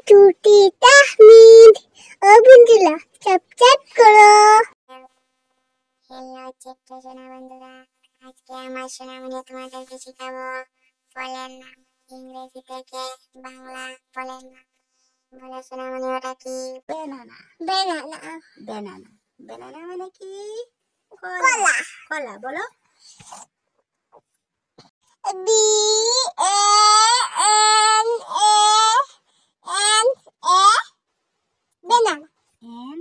ছুটি তাহমিদ অবুন্দিলা সাবস্ক্রাইব করো। হ্যালো ছোট্ট সোনা বন্ধুরা, আজকে আমার সোনামণি তোমাদেরকে শেখাবো ফলের নাম। ইংরেজি থেকে বাংলা ফলের নাম। বলো সোনামণি, ওটা কি? Banana banana banana. বেনানা মানে কি? কলা কলা। বলো। B A N A banana N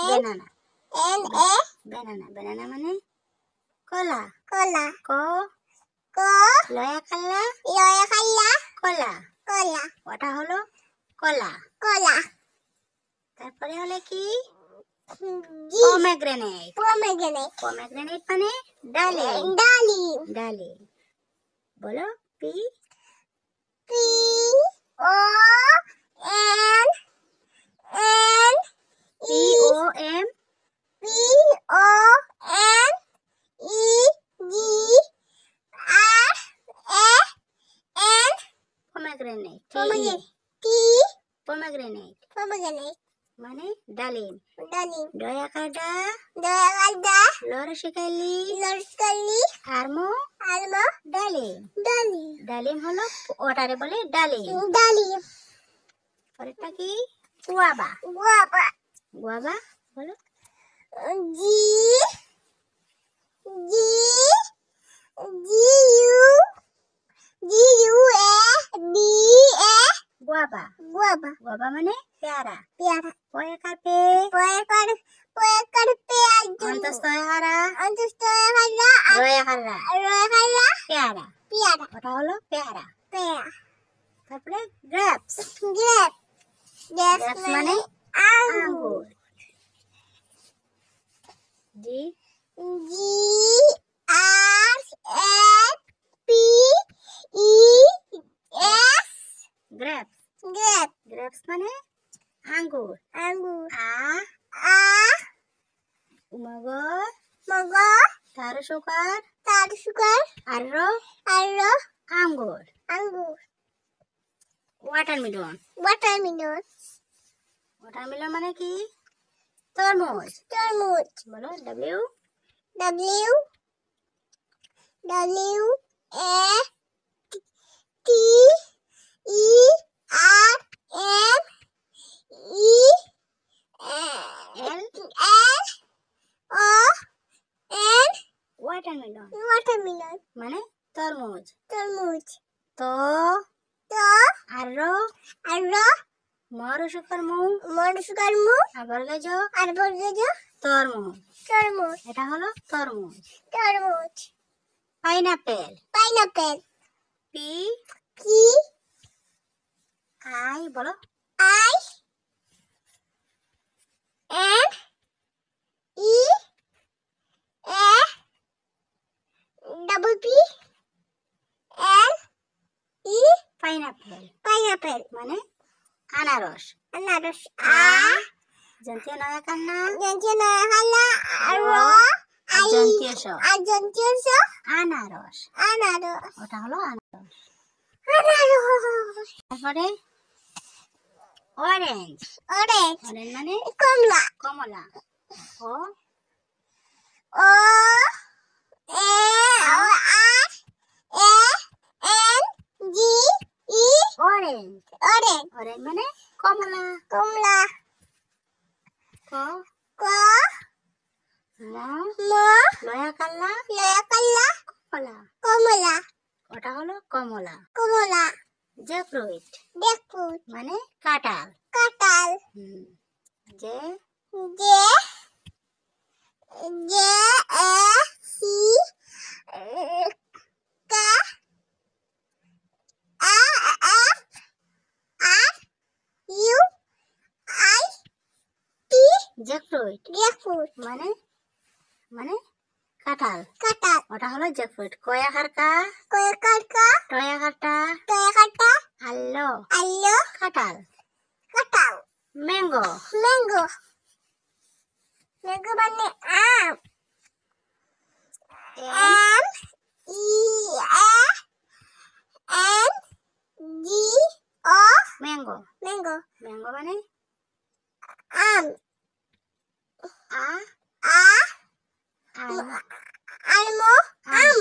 banana. N A banana. Banana মানে কলা। কলা ক ক লয়া কাল্লা লয়া খাল্লা কলা। কলা ওটা হলো কলা। কলা তারপরে হলো কি? জি পমেগ্রেনেট। পমেগ্রেনেট পমেগ্রেনেট মানে ডালিম। ডালিম ডালিম। বলো। P P O N N P O M P O N E G R A N pomegranate. Pomegranate টি পমেগ্রেনেট পমেগ্রেনেট মানে ডালিম। ডালিম দয়া কাদা দয়ালদা লরে শিকাইলি লস্কলি আরমো আলমা ডালিম। ডালিম ডালিম হলো ওটারে বলে ডালিম। ডালিম পরেরটা কি? গুয়াবা। গুয়াবা গুয়াবা বলো। জি জি G U G U A B A গুয়াবা। গুয়াবা গুয়াবা মানে পেয়ারা। পেয়ারা পয়কার পে পয়কার পেয়াজ অন্তস্তয় হারা অন্তস্থ হাল্লা রয়া হারা রয় হাল্লা পেয়ারা। পেয়ারা ওটা হলো পেয়ারা। পেয়ারা তারপরে গ্রেপস। গ্রেপ গ্রেপস মানে আঙ্গুর আঙ্গুর। G G R F P E S grapes. Grape grapes মানে আঙ্গুর। আঙ্গুর আ আ মগর মগ তার সুকার তার সুগার আর আর আঙ্গুর। আঙ্গুর ওয়াটারমেলন। ওয়াটারমেলন ওয়াটারমেলন মানে কি? তরমুজ। তরমুজ বলো। W W W A T E R M E L L O N watermelon watermelon মানে তরমুজ। তরমুজ তো তো আর আর মর সুকার মু মরসুকার মু আবার গেজ আর বর্গজ তরমুজ। তরমুজ এটা হলো তরমুজ। তরমুজ pineapple. Pineapple P P I বলো। I N E A double P L E pineapple pineapple মানে আনারস। আনারস আ আ জন্তীয় নয়া কান্না জঞ্জনা হালা আর আই জন্তীয় স আজন্তিয়স আনারস। আনারস ওটা হলো আনারস। আনারস তারপরে অরেঞ্জ। অরেঞ্জ অরেঞ্জ মানে কমলা কমলা। O O A O R A N G E orange. Orange orange মানে কমলা। কমলা ক ক ম ম লয়া কাল্লা লয়া কাল্লা কমলা। কমলা ওটা হলো কমলা। কমলা জ্যাকফ্রুট দেখুন মানে কাঁঠাল। কাঁঠাল যে জে জে এ সি কা আ F R U I T jackfruit দেখুন মানে মানে কাঁঠাল। কাঁঠাল ওটা হলো জ্যাকফ্রুট। কয়া হারকা কয়কারকা টয়া হারটা টয়কাটা আল্লো আল্লো কাঁঠাল। কাঁঠাল ম্যাঙ্গো ম্যাঙ্গো ম্যাঙ্গো মানে আম M M E A N G O mango mango mango মানে আম আ আ আম আলমো আম আম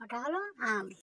ওটা হলো আম।